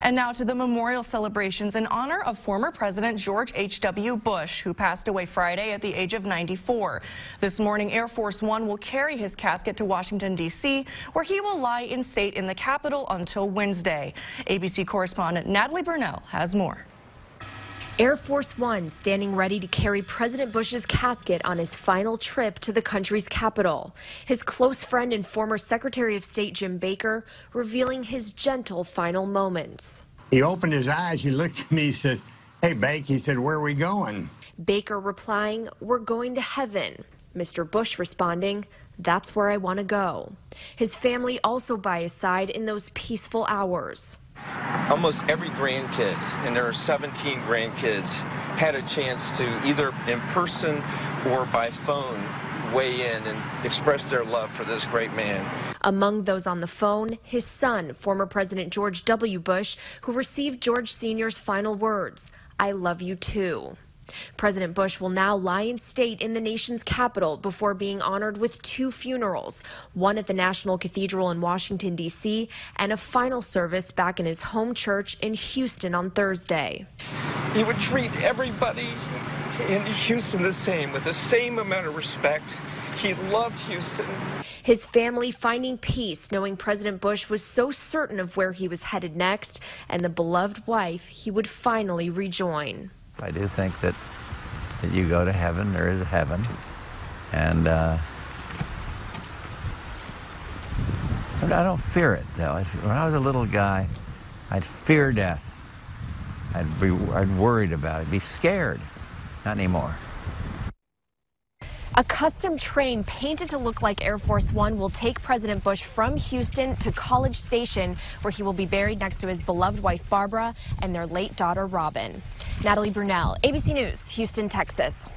And now to the memorial celebrations in honor of former President George H.W. Bush, who passed away Friday at the age of 94. This morning, Air Force One will carry his casket to Washington, D.C., where he will lie in state in the Capitol until Wednesday. ABC correspondent Natalie Burnell has more. Air Force One standing ready to carry President Bush's casket on his final trip to the country's capital. His close friend and former Secretary of State Jim Baker revealing his gentle final moments. He opened his eyes, he looked at me, he said, "Hey, Bake," he said, "where are we going?" Baker replying, "We're going to heaven." Mr. Bush responding, "That's where I want to go." His family also by his side in those peaceful hours. Almost every grandkid, and there are 17 grandkids, had a chance to either in person or by phone weigh in and express their love for this great man. Among those on the phone, his son, former President George W. Bush, who received George Sr.'s final words, "I love you too." President Bush will now lie in state in the nation's capital before being honored with two funerals, one at the National Cathedral in Washington, D.C., and a final service back in his home church in Houston on Thursday. He would treat everybody in Houston the same, with the same amount of respect. He loved Houston. His family finding peace knowing President Bush was so certain of where he was headed next and the beloved wife he would finally rejoin. I do think that you go to heaven, there is a heaven, and I don't fear it, though. When I was a little guy, I'd fear death. I'd worried about it, be scared. Not anymore. A custom train painted to look like Air Force One will take President Bush from Houston to College Station, where he will be buried next to his beloved wife, Barbara, and their late daughter, Robin. Natalie Burnell, ABC News, Houston, Texas.